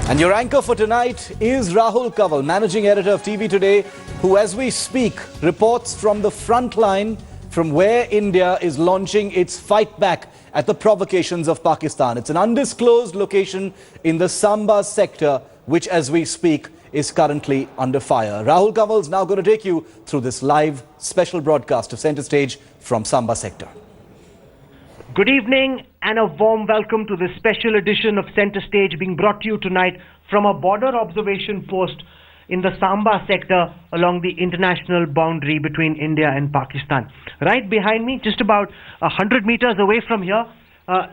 And your anchor for tonight is Rahul Kanwal, managing editor of TV Today, who as we speak reports from the front line from where India is launching its fight back at the provocations of Pakistan. It's an undisclosed location in the Samba sector, which as we speak is currently under fire. Rahul Kanwal is now going to take you through this live special broadcast of Centre Stage from Samba sector. Good evening and a warm welcome to this special edition of Centre Stage being brought to you tonight from a border observation post in the Samba sector along the international boundary between India and Pakistan. Right behind me, just about 100 meters away from here,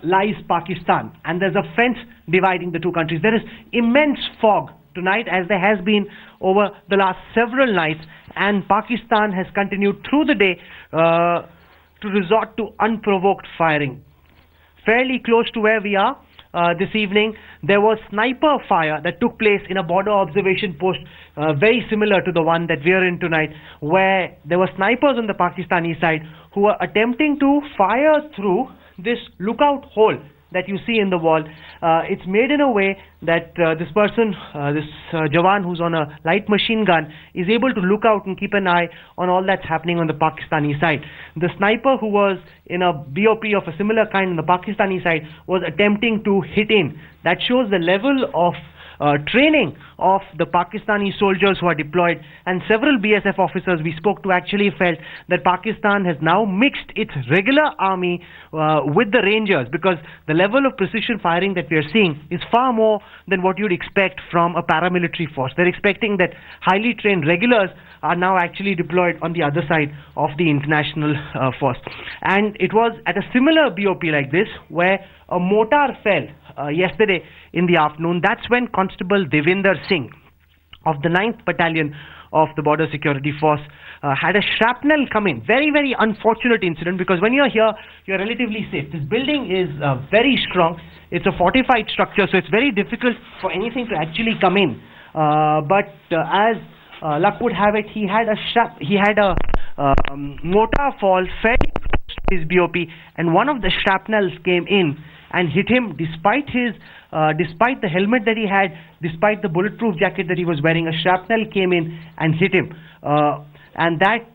lies Pakistan, and there's a fence dividing the two countries. There is immense fog tonight, as there has been over the last several nights, and Pakistan has continued through the day to resort to unprovoked firing. Fairly close to where we are this evening, there was sniper fire that took place in a border observation post very similar to the one that we are in tonight, where there were snipers on the Pakistani side who were attempting to fire through this lookout hole that you see in the wall. It's made in a way that this person, this Jawan who's on a light machine gun, is able to look out and keep an eye on all that's happening on the Pakistani side. The sniper who was in a BOP of a similar kind on the Pakistani side was attempting to hit in. That shows the level of training of the Pakistani soldiers who are deployed, and several BSF officers we spoke to actually felt that Pakistan has now mixed its regular army with the Rangers, because the level of precision firing that we are seeing is far more than what you'd expect from a paramilitary force. They're expecting that highly trained regulars are now actually deployed on the other side of the international force. And it was at a similar BOP like this where a mortar fell yesterday in the afternoon. That's when Constable Devinder Singh of the 9th Battalion of the Border Security Force had a shrapnel come in. Very, very unfortunate incident, because when you're here, you're relatively safe. This building is very strong. It's a fortified structure, so it's very difficult for anything to actually come in. But as luck would have it, he had a mortar fall very close to his BOP, and one of the shrapnels came in and hit him despite the helmet that he had, despite the bulletproof jacket that he was wearing. A shrapnel came in and hit him. And that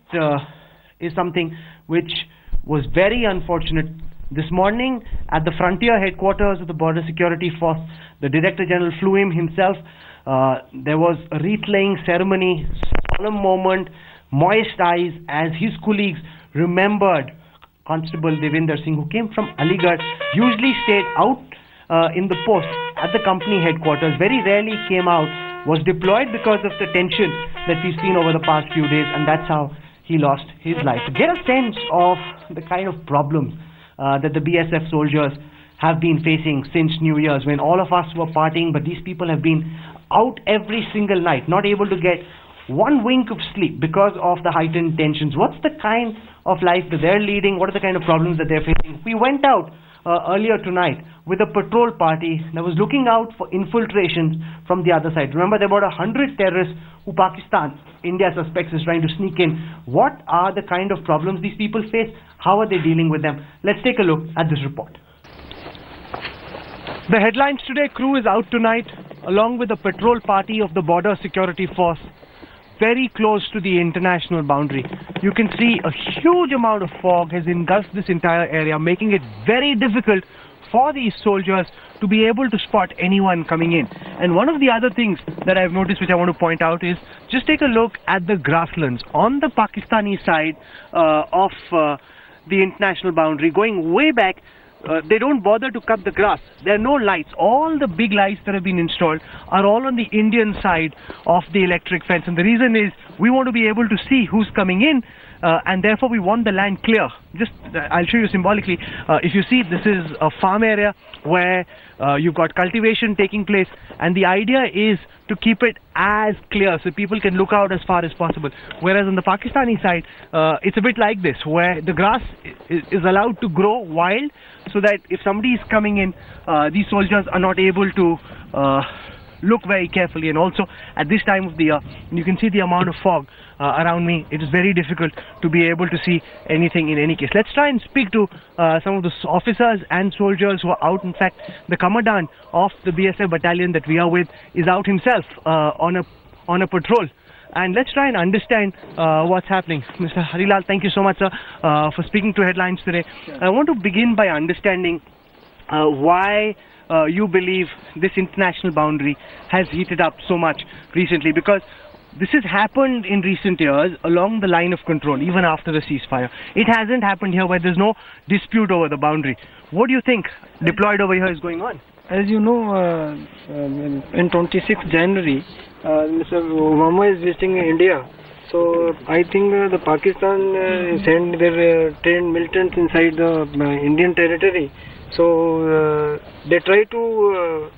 is something which was very unfortunate. This morning at the frontier headquarters of the Border Security Force, the Director General flew him himself. There was a wreath-laying ceremony, solemn moment, moist eyes as his colleagues remembered Constable Devinder Singh, who came from Aligarh, usually stayed out in the post at the company headquarters, very rarely came out, was deployed because of the tension that we've seen over the past few days, and that's how he lost his life. To get a sense of the kind of problems that the BSF soldiers have been facing since New Year's, when all of us were partying, but these people have been out every single night, not able to get one wink of sleep because of the heightened tensions. What's the kind of life that they're leading? What are the kind of problems that they're facing? We went out earlier tonight with a patrol party that was looking out for infiltrations from the other side. Remember, there were about 100 terrorists who Pakistan, India suspects, is trying to sneak in. What are the kind of problems these people face? How are they dealing with them? Let's take a look at this report. The headlines today: crew is out tonight along with a patrol party of the Border Security Force very close to the international boundary. You can see a huge amount of fog has engulfed this entire area, making it very difficult for these soldiers to be able to spot anyone coming in. And one of the other things that I've noticed, which I want to point out, is just take a look at the grasslands on the Pakistani side of the international boundary, going way back. They don't bother to cut the grass. There are no lights. All the big lights that have been installed are all on the Indian side of the electric fence. And the reason is we want to be able to see who's coming in, and therefore we want the land clear. Just, I'll show you symbolically. If you see, this is a farm area where you've got cultivation taking place, and the idea is to keep it as clear so people can look out as far as possible. Whereas on the Pakistani side, it's a bit like this, where the grass is allowed to grow wild, so that if somebody is coming in, these soldiers are not able to look very carefully. And also at this time of the year, you can see the amount of fog around me. It is very difficult to be able to see anything in any case. Let's try and speak to some of the officers and soldiers who are out. In fact, the commandant of the BSF battalion that we are with is out himself on a patrol. And let's try and understand what's happening. Mr. Harilal, thank you so much, sir, for speaking to Headlines today. Sure. I want to begin by understanding why you believe this international boundary has heated up so much recently, because this has happened in recent years along the line of control, even after the ceasefire. It hasn't happened here where there's no dispute over the boundary. What do you think deployed over here is going on? As you know, in 26th January, Mr. Obama is visiting India. So I think the Pakistan sent their trained militants inside the Indian territory. So they try to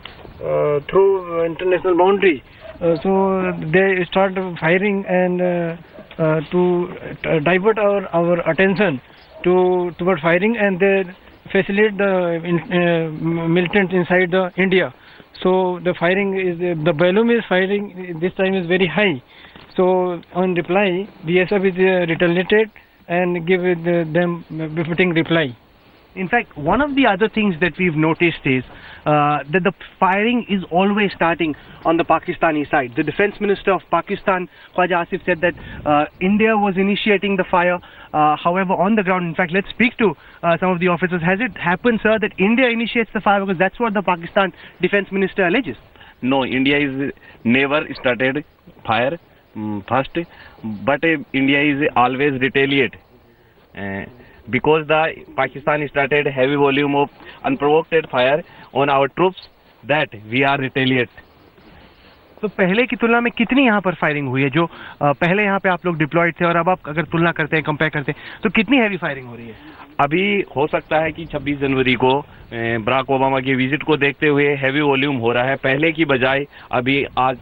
through international boundary. So they start firing and to divert our attention toward firing, and they facilitate the militants inside the India. So the firing is, the volume is firing this time is very high. So on reply, BSF is retaliated and give them befitting reply. In fact, one of the other things that we've noticed is that the firing is always starting on the Pakistani side. The Defense Minister of Pakistan, Khwaja Asif, said that India was initiating the fire. However, on the ground, in fact, let's speak to some of the officers. Has it happened, sir, that India initiates the fire? Because that's what the Pakistan Defense Minister alleges. No, India is never started fire first, but India is always retaliate. Because the Pakistan started heavy volume of unprovoked fire on our troops, that we are retaliate. तो पहले की तुलना में कितनी यहाँ पर firing हुई है? जो पहले यहाँ पे आप लोग डिप्लॉयड थे और अब आप अगर तुलना करते हैं, कंपेयर करते हैं, तो कितनी हैवी फायरिंग हो रही है? अभी हो सकता है कि 26 जनवरी को बराक ओबामा के विजिट को देखते हुए हैवी वॉल्यूम हो रहा है, पहले की बजाय अभी आज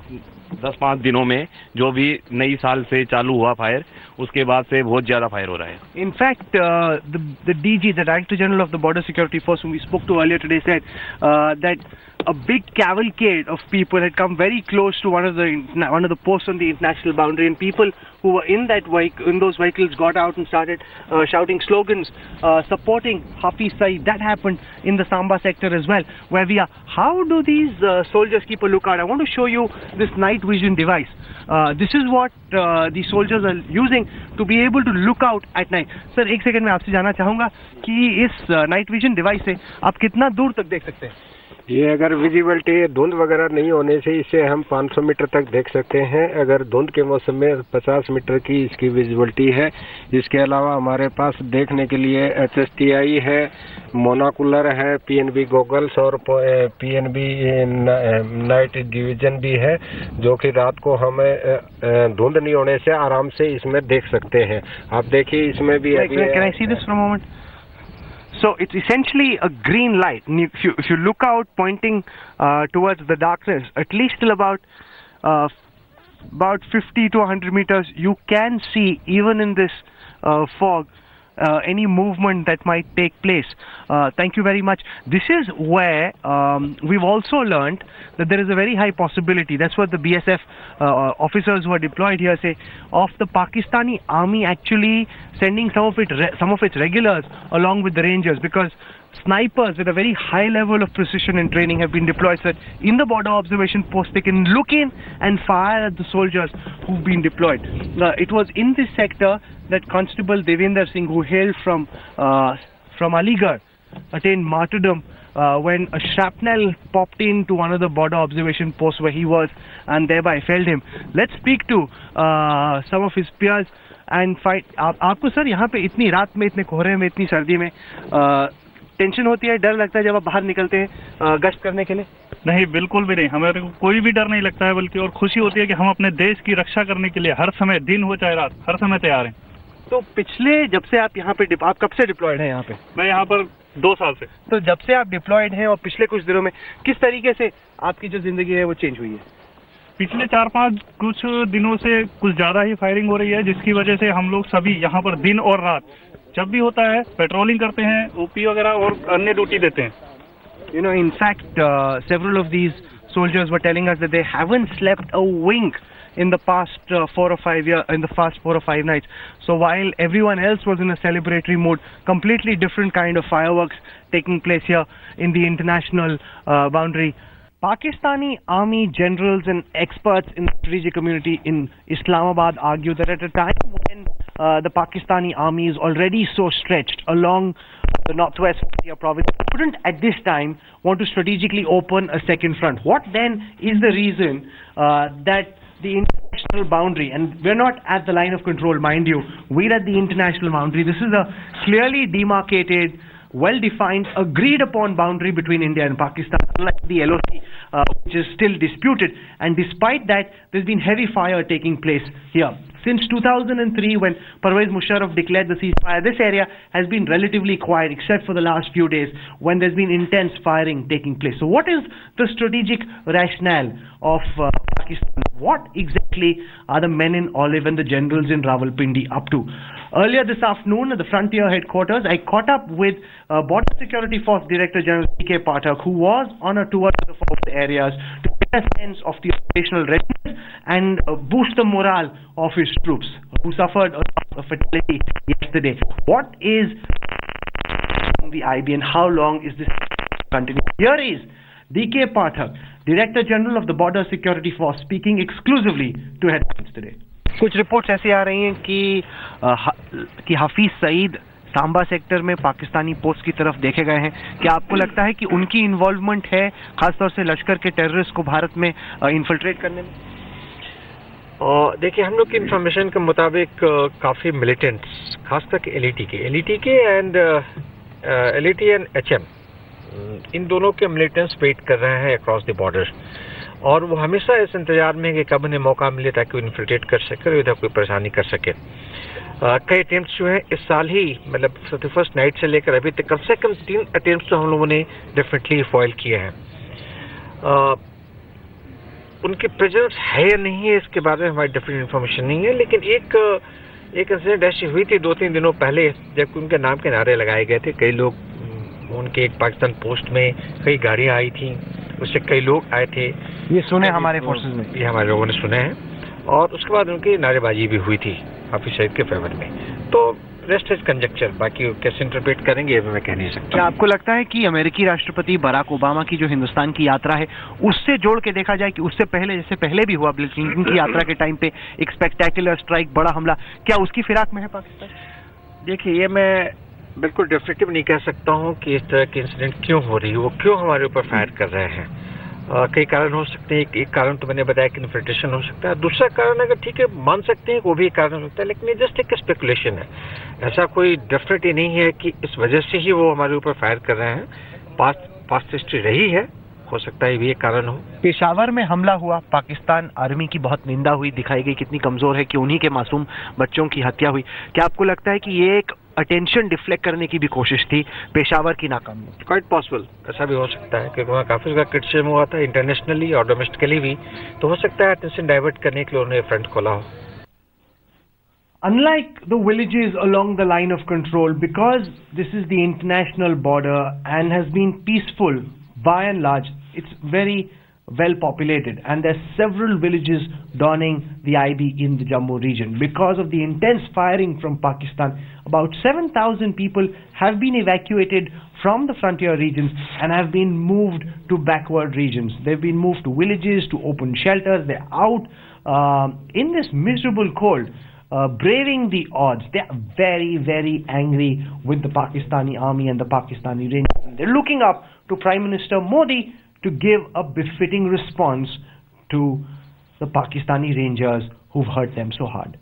10-5 दिनों में जो भी नई साल से चालू हुआ फायर, उसके बाद से बहुत ज्यादा फायर हो रहा है. In fact, the DG, the Director General of the Border Security Force, whom we spoke to earlier today, said that a big cavalcade of people had come very close to one of the posts on the international boundary, and people who were in those vehicles got out and started shouting slogans supporting Hafiz Saeed. That happened in the Samba sector as well, where we are. How do these soldiers keep a lookout? I want to show you this night vision device. This is what the soldiers are using to be able to look out at night. Sir, एक second में आपसे जानना चाहूँगा कि इस night vision device से आप कितना दूर तक देख सकते हैं? ये अगर विजिबिलिटी धुंध वगैरह नहीं होने से इससे हम 500 मीटर तक देख सकते हैं. अगर धुंध के मौसम में 50 मीटर की इसकी विजिबिलिटी है. इसके अलावा हमारे पास देखने के लिए HSTI है, मोनोकुलर है, PNB गॉगल्स और PNB नाइट डिवीजन भी है, जो कि रात को हमें धुंध नहीं होने से आराम से इसमें देख सकते हैं. आप देखिए इसमें भी Can I see this for a moment? So it's essentially a green light. And if you look out, pointing towards the darkness, at least till about 50 to 100 meters, you can see, even in this fog, any movement that might take place. Thank you very much. This is where we've also learned that there is a very high possibility, that's what the BSF officers who are deployed here say, of the Pakistani army actually sending some of its regulars along with the rangers, because snipers with a very high level of precision and training have been deployed so that in the border observation post they can look in and fire at the soldiers who've been deployed. It was in this sector that Constable Devinder Singh, who hailed from Aligarh, attained martyrdom when a shrapnel popped into one of the border observation posts where he was and thereby felled him. Let's speak to some of his peers and fight. आपको sir यहाँ पे इतनी रात में, इतने कोहरे में, इतनी सर्दी में टेंशन होती है, डर लगता है जब आप बाहर निकलते हैं गश्त करने के लिए? नहीं, बिल्कुल भी नहीं. हमें कोई भी डर नहीं लगता है, बल्कि और खुशी होती है कि हम अपने देश की रक्षा करने के लिए हर समय, दिन हो चाहे रात, हर समय तैयार हैं. तो पिछले, जब से आप यहाँ पे, आप कब से डिप्लॉयड हैं यहाँ पे? मैं यहाँ पर 2 साल से. तो जब से आप डिप्लॉयड हैं और पिछले कुछ दिनों में किस तरीके से आपकी जो जिंदगी है वो चेंज हुई है? पिछले 4-5 कुछ दिनों से कुछ ज़्यादा ही फायरिंग हो रही है, जिसकी वजह से हम लोग सभी यहाँ पर दिन और रात जब भी होता है पेट्रोलिंग करते हैं, OP वगैरह और अन्य ड्यूटी देते हैं. You know, in fact, several of these soldiers were telling us that they haven't slept a wink in the past 4 or 5 nights. So while everyone else was in a celebratory mood, completely different kind of fireworks taking place here in the international boundary. Pakistani army generals and experts in the strategic community in Islamabad argue that at a time when the Pakistani army is already so stretched along the northwest province, couldn't at this time want to strategically open a second front. What then is the reason that the international boundary, and we're not at the line of control, mind you, we're at the international boundary. This is a clearly demarcated, well-defined, agreed-upon boundary between India and Pakistan, unlike the LOC, which is still disputed. And despite that, there's been heavy fire taking place here. Since 2003, when Pervez Musharraf declared the ceasefire, this area has been relatively quiet, except for the last few days, when there's been intense firing taking place. So what is the strategic rationale of Pakistan? What exactly are the men in olive and the generals in Rawalpindi up to? Earlier this afternoon at the Frontier headquarters, I caught up with Border Security Force Director General D.K. Pathak, who was on a tour to the forest areas to get a sense of the operational readiness and boost the morale of his troops, who suffered a fatality yesterday. What is the IB and how long is this continuing? Here is D.K. Pathak, Director General of the Border Security Force, speaking exclusively to Headlines Today. कुछ reports ऐसे आ रही हैं कि Hafiz Saeed Samba sector में Pakistani post की तरफ देखे गए हैं. क्या आपको लगता है कि उनकी इन्वॉल्वमेंट है, खासतौर से लश्कर के टेररिस्ट को भारत में इन्फिल्ट्रेट करने में? देखिए, हम लोग की इंफॉर्मेशन के मुताबिक काफ़ी मिलिटेंट्स, खासकर एलईटी के एंड एचएम, इन दोनों के मिलिटेंट्स वेट कर रहे हैं अक्रॉस द बॉर्डर, और वो हमेशा इस इंतजार में है कि कब उन्हें मौका मिले ताकि वो इन्फिल्ट्रेट कर सके और इधर कोई परेशानी कर सके. कई अटेम्प्ट्स जो हैं इस साल ही, मतलब 31st नाइट से लेकर अभी तक कम से कम 3 अटेम्प्ट्स तो हम लोगों ने डेफिनेटली फॉइल किए हैं. उनकी प्रेजेंस है या नहीं है इसके बारे में हमारी डेफिनेट इन्फॉर्मेशन नहीं है, लेकिन एक इंसिडेंट ऐसी हुई थी 2-3 दिनों पहले, जब उनके नाम के नारे लगाए गए थे. कई लोग, उनके एक पाकिस्तान पोस्ट में कई गाड़ियाँ आई थी, उससे कई लोग आए थे. ये सुने हमारे फोर्सेस में, ये हमारे लोगों ने सुने हैं, और उसके बाद उनकी नारेबाजी भी हुई थी हाफिज सईद के फेवर में. तो रेस्ट इज कंजेक्चर, बाकी कैसे इंटरप्रेट करेंगे ये मैं कह नहीं सकता. क्या आपको लगता है कि अमेरिकी राष्ट्रपति बराक ओबामा की जो हिंदुस्तान की यात्रा है, उससे जोड़ के देखा जाए कि उससे पहले, जैसे पहले भी हुआ बिल क्लिंटन की यात्रा के टाइम पे एक स्पेक्टेकुलर स्ट्राइक, बड़ा हमला, क्या उसकी फिराक में है पाकिस्तान? देखिए, ये मैं बिल्कुल डेफिनेटिव नहीं कह सकता हूँ कि इस तरह की इंसिडेंट क्यों हो रही है, वो क्यों हमारे ऊपर फायर कर रहे हैं. कई कारण हो सकते हैं. एक कारण तो मैंने बताया कि इन्फिल्ट्रेशन हो सकता है. दूसरा कारण, अगर ठीक है मान सकते हैं, वो भी एक कारण हो सकता है, लेकिन ये जस्ट एक स्पेकुलेशन है. ऐसा कोई डेफिनेटली नहीं है कि इस वजह से ही वो हमारे ऊपर फायर कर रहे हैं. पास्ट हिस्ट्री रही है, हो सकता है ये भी एक कारण हो. पेशावर में हमला हुआ, पाकिस्तान आर्मी की बहुत निंदा हुई, दिखाई गई कितनी कमजोर है कि उन्हीं के मासूम बच्चों की हत्या हुई. क्या आपको लगता है कि ये एक अटेंशन डिफ्लेक्ट करने की भी कोशिश थी पेशावर की नाकामी? क्वाइट पॉसिबल, ऐसा भी हो सकता है, क्योंकि वहाँ काफ़ी जगह क्रिटिसिज्म हुआ था इंटरनेशनली और डोमेस्टिकली भी, तो हो सकता है अटेंशन डाइवर्ट करने के लिए उन्होंने फ्रंट खोला हो. Unlike the villages along the line of control, because this is the international border and has been peaceful by and large, it's very well populated, and there's several villages donning the IB in the Jammu region. Because of the intense firing from Pakistan, about 7,000 people have been evacuated from the frontier regions and have been moved to backward regions. They've been moved to villages, to open shelters. They're out in this miserable cold, braving the odds. They're very, very angry with the Pakistani army and the Pakistani Rangers. They're looking up to Prime Minister Modi to give a befitting response to the Pakistani Rangers who've hurt them so hard.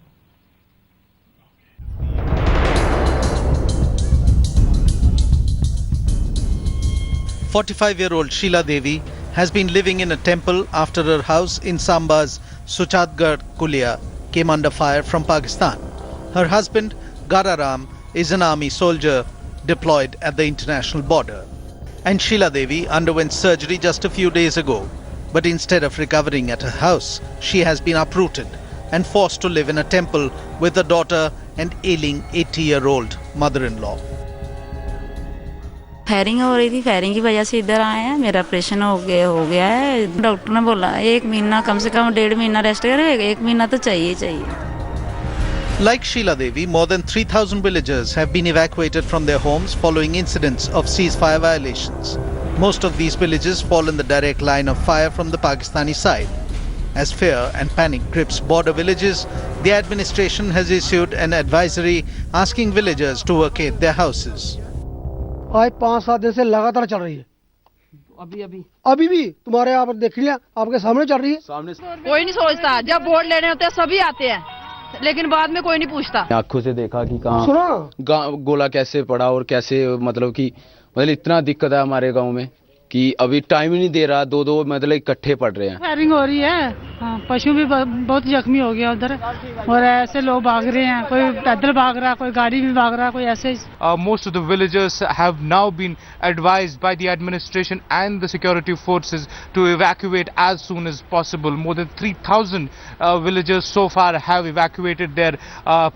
"45-year-old Sheila Devi has been living in a temple after her house in Samba's Suchatgarh Kulia came under fire from Pakistan. Her husband, Gararam, is an army soldier deployed at the international border. And Sheila Devi underwent surgery just a few days ago. But instead of recovering at her house, she has been uprooted and forced to live in a temple with a daughter and ailing 80-year-old mother-in-law. Firing हो रही थी, firing की वजह से इधर आए हैं। मेरा ऑपरेशन हो गया है। डॉक्टर ने बोला 1 महीना, कम से कम 1.5 महीना रेस्ट करे, 1 महीना तो चाहिए चाहिए। Like Sheila Devi, more than 3,000 villagers have been evacuated from their homes following incidents of ceasefire violations. Most of these villages fall in the direct line of fire from the Pakistani side. As fear and panic grips border villages, the administration has issued an advisory asking villagers to vacate their houses. आज 5-7 दिन से लगातार चल रही है। अभी भी तुम्हारे यहाँ पर देख लिया, आपके सामने चल रही है। कोई नहीं सोचता, जब वोट लेने होते हैं सभी आते हैं, लेकिन बाद में कोई नहीं पूछता। आंखों से देखा कि कहाँ गोला कैसे पड़ा और कैसे मतलब इतना दिक्कत है हमारे गांव में कि अभी टाइम ही नहीं दे रहा, दो मतलब इकट्ठे पड़ रहे हैं। फायरिंग हो रही है, हाँ, पशु भी बहुत जख्मी हो गया उधर, और ऐसे लोग भाग रहे हैं, कोई पैदल भाग रहा, कोई गाड़ी भी भाग रहा, कोई ऐसे। Most of the villagers have now been advised by the administration and the security forces to evacuate as soon as possible. More than 3,000 villagers so far have evacuated their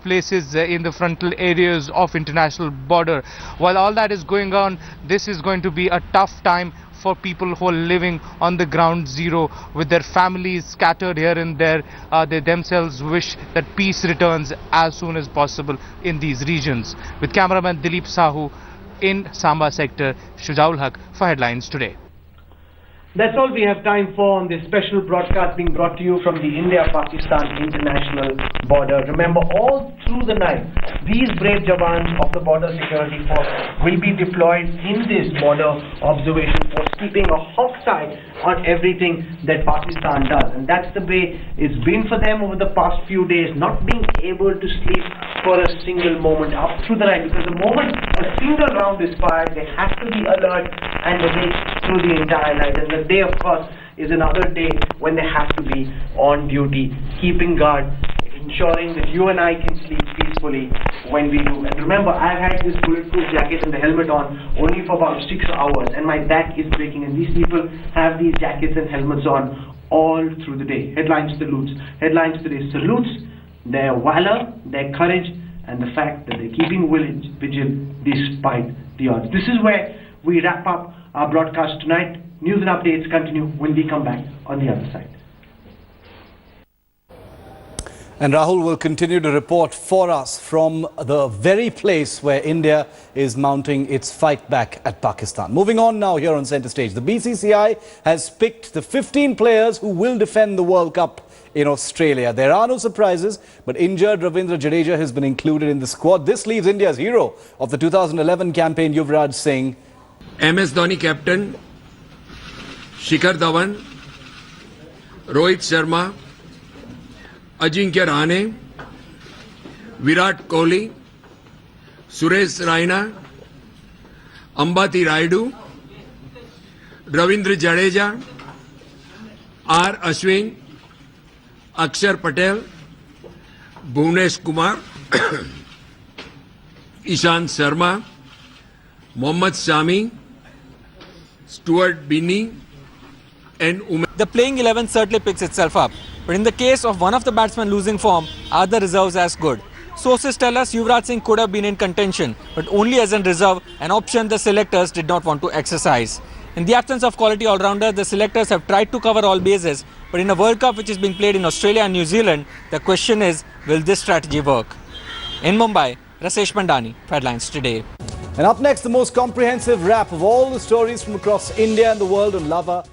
places in the frontal areas of international border. While all that is going on, this is going to be a tough time for people who are living on the ground zero with their families scattered here and there. They themselves wish that peace returns as soon as possible in these regions. With cameraman Dilip Sahu in Samba sector, Shujaul Haq for Headlines Today. That's all we have time for on this special broadcast being brought to you from the India-Pakistan international border. Remember, all through the night, these brave jawans of the Border Security Force will be deployed in this border observation force, keeping a hawk's eye on everything that Pakistan does. And that's the way it's been for them over the past few days, not being able to sleep for a single moment up through the night, because the moment a single round is fired, they have to be alert and awake through the entire night. And the day, of course, is another day when they have to be on duty, keeping guard, ensuring that you and I can sleep peacefully when we do. And remember, I've had this bulletproof jacket and the helmet on only for about 6 hours, and my back is breaking, and these people have these jackets and helmets on all through the day. Headlines salutes. Headlines today salutes their valor, their courage, and the fact that they're keeping vigil despite the odds. This is where we wrap up our broadcast tonight. News and updates continue when we come back on the other side. And Rahul will continue to report for us from the very place where India is mounting its fight back at Pakistan. Moving on now here on Centre Stage. The BCCI has picked the 15 players who will defend the World Cup in Australia. There are no surprises, but injured Ravindra Jadeja has been included in the squad. This leaves India's hero of the 2011 campaign, Yuvraj Singh. MS Dhoni captain, Shikhar Dhawan, Rohit Sharma, Ajinkya Rahane, Virat Kohli, Suresh Raina, Ambati Rayudu, Ravindra Jadeja, R. Ashwin, Akshar Patel, Bhunesh Kumar, Ishant Sharma, Mohammad Shami, Stuart Binney, and The playing 11 certainly picks itself up, but in the case of one of the batsmen losing form, are the reserves as good? Sources tell us Yuvraj Singh could have been in contention, but only as a reserve, an option the selectors did not want to exercise. In the absence of quality all-rounder, the selectors have tried to cover all bases, but in a World Cup which is being played in Australia and New Zealand, the question is, will this strategy work? In Mumbai, Rasesh Mandani, Headlines Today. And up next, the most comprehensive wrap of all the stories from across India and the world on Lava.